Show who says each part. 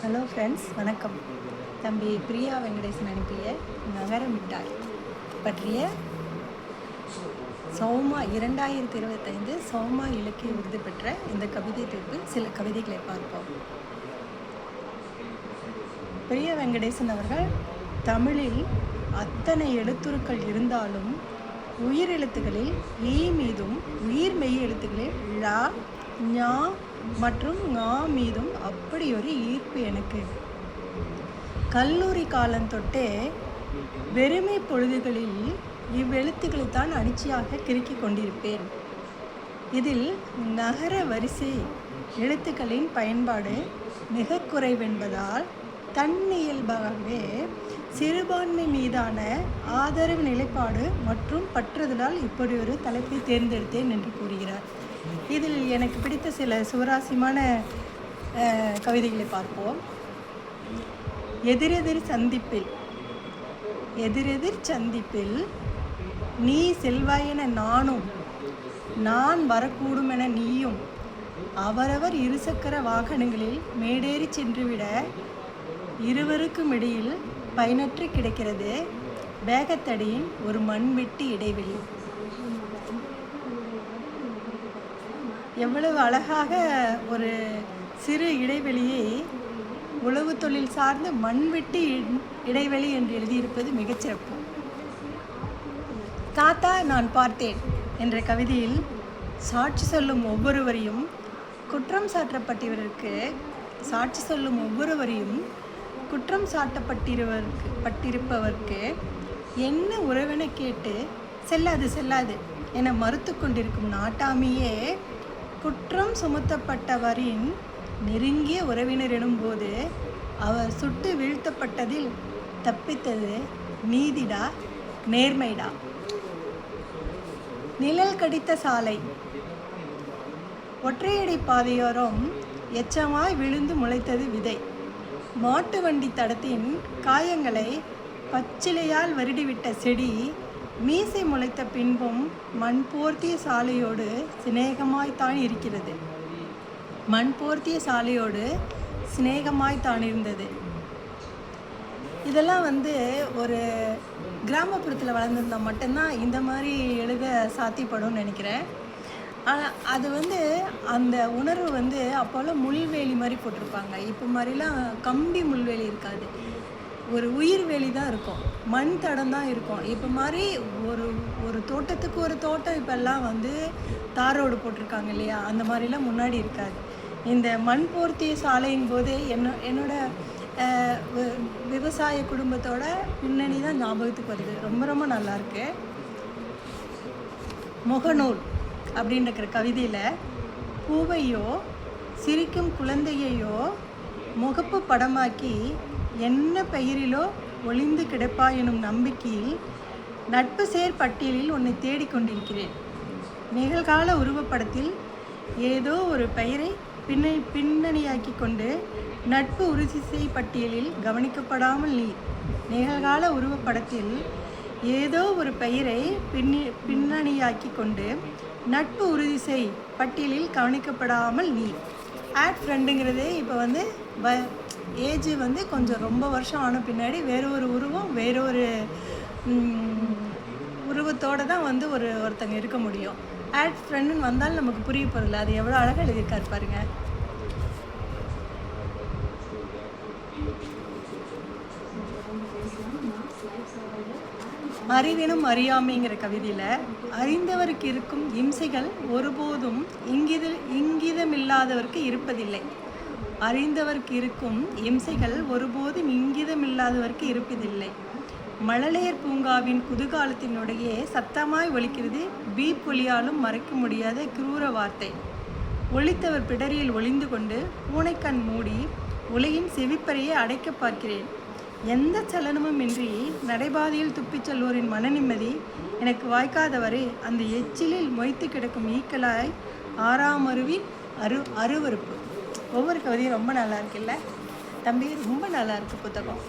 Speaker 1: Hello friends, வணக்கம். தம்பி பிரியா வெங்கடேசன் அனுப்பிய நகர மிட்டாய் பற்றிய சௌமா 2025 சௌமா இலக்கிய விருது பெற்ற இந்த கவிதை தொகுப்பில் சில கவிதைகளை பார்ப்போம். பிரியா வெங்கடேசன் அவர்கள் தமிழில் அத்தனை எழுத்துருக்கள் இருந்தாலும் உயிரெழுத்துக்களில் ஈ மீதும் உயிர் மெய் எழுத்துக்களில் ழ, ஞ மற்றும் ங மீதும் அப்படி ஒரு ஈர்ப்பு எனக்கு. கல்லூரி காலம் தொட்டே வெறுமை பொழுதுகளில் இவ்வெழுத்துக்களைத்தான் அடிச்சியாக கிறுக்கிக் கொண்டிருப்பேன். இதில் நகர வரிசை எழுத்துக்களின் பயன்பாடு மிக குறைவென்பதால் தன்னியல்பாகவே சிறுபான்மை மீதான ஆதரவு நிலைப்பாடு மற்றும் பற்றுதலால் இப்படி ஒரு தலைப்பை தேர்ந்தெடுத்தேன் என்று கூறுகிறார். இதில் எனக்கு பிடித்த சில சுவாரஸ்யமான கவிதைகளை பார்ப்போம். எதிரெதிர் சந்திப்பில் நீ செல்வாயென நானும், நான் வரக்கூடும் என நீயும், அவரவர் இருசக்கர வாகனங்களில் மேடேறி சென்றுவிட இருவருக்கும் இடையில் பயனற்று கிடக்கிறது வேகத்தடியின் ஒரு மண்வெட்டி இடைவெளி. எவ்வளவு அழகாக ஒரு சிறு இடைவெளியை உழவு தொழில் சார்ந்த மண்வெட்டி இடைவெளி என்று எழுதியிருப்பது மிகச்சிறப்பு. தாத்தா நான் பார்த்தேன் என்ற கவிதையில் சாட்சி சொல்லும் ஒவ்வொருவரையும் குற்றம் சாட்டப்பட்டிருப்பவருக்கு என்ன உறவென கேட்டு செல்லாது என மறுத்து கொண்டிருக்கும் நாட்டாமியே குற்றம் சுமத்தப்பட்டவரின் நெருங்கிய உறவினர் எனும்போது அவர் சுட்டு வீழ்த்தப்பட்டதில் தப்பித்தது நீதிடா, நேர்மைடா. நிழல் கடித்த சாலை, ஒற்றையடி பாதையோரம் எச்சமாய் விழுந்து முளைத்தது விதை. மாட்டு வண்டி தடத்தின் காயங்களை பச்சிலையால் வருடிவிட்ட செடி மீசை முளைத்த பின்பும் மண் போர்த்திய சாலையோடு சிநேகமாய்த்தான் இருந்தது. இதெல்லாம் ஒரு கிராமப்புறத்தில் வளர்ந்துருந்தால் மட்டும்தான் இந்த மாதிரி எழுத சாத்தியப்படும்னு நினைக்கிறேன். ஆனால் அது அந்த உணர்வு அப்போல்லாம் முள்வேலி மாதிரி போட்டிருப்பாங்க. இப்போ மாதிரிலாம் கம்பி முள்வேலி இருக்காது, ஒரு உயிர் வேலி தான் இருக்கும், மண் தடம் தான் இருக்கும். இப்போ மாதிரி ஒரு தோட்டத்துக்கு ஒரு தோட்டம் இப்போல்லாம் தாரோடு போட்டிருக்காங்க இல்லையா, அந்த மாதிரிலாம் முன்னாடி இருக்காது. இந்த மண் போர்த்திய சாலையின் போது என்னோட விவசாய குடும்பத்தோட பின்னணி தான் ஞாபகத்துக்கு வருது. ரொம்ப ரொம்ப நல்லாயிருக்கு. முகநூல் அப்படின்ற கவிதையில் பூவையோ சிரிக்கும் குழந்தையையோ முகப்பு படமாக்கி என்ன பெயரிலோ ஒளிந்து கிடப்பா எனும் நம்பிக்கையில் நட்பு சேர் பட்டியலில் உன்னை தேடிக்கொண்டிருக்கிறேன். நிகழ்கால உருவப்படத்தில் ஏதோ ஒரு பெயரை பின்னணியாக்கி கொண்டு நட்பு உறுதிசை பட்டியலில் கவனிக்கப்படாமல் நீ. நிகழ்கால உருவப்படத்தில் ஏதோ ஒரு பெயரை பின்னணியாக்கி கொண்டு நட்பு உறுதிசை பட்டியலில் கவனிக்கப்படாமல் நீ. ஆட் ஃப்ரெண்டுங்கிறது இப்போ ஏஜ் கொஞ்சம் ரொம்ப வருஷம் ஆன பின்னாடி வேறொரு உருவம் வேறொரு உருவத்தோடு தான் ஒருத்தங்க இருக்க முடியும். ஆட் ஃப்ரெண்டுன்னு வந்தாலும் நமக்கு புரிய போகிறதில்ல. அது எவ்வளோ அழகாக எழுதியிருக்காரு பாருங்க. அறிவினும் அறியாமைங்கிற கவிதையில் அறிந்தவருக்கு இருக்கும் இம்சைகள் ஒருபோதும் இங்கிதமில்லாதவருக்கு இருப்பதில்லை. அறிந்தவருக்கு இருக்கும் இம்சைகள் ஒருபோதும் இங்கிதமில்லாதவருக்கு இருப்பதில்லை. மழலையர் பூங்காவின் குதூகாலத்தினுடைய சத்தமாய் ஒலிக்கிறது பீப் ஒலியாலும் மறைக்க முடியாத கிரூர வார்த்தை. ஒலித்தவர் பிடரியில் ஒளிந்து கொண்டு பூனைக்கண் மூடி உலகின் செவிப்பறையை அடைக்க பார்க்கிறேன். எந்த சலனமும் இன்றி நடைபாதையில் துப்பிச் செல்வோரின் மன நிம்மதி எனக்கு வாய்க்காதவரை அந்த எச்சிலில் மொய்த்து கிடக்கும் ஈக்களாய் ஆறாமருவின் அருவருப்பு. ஒவ்வொரு கவிதையும் ரொம்ப நல்லா இருக்குல்ல தம்பி, ரொம்ப நல்லா இருக்கு புத்தகம்.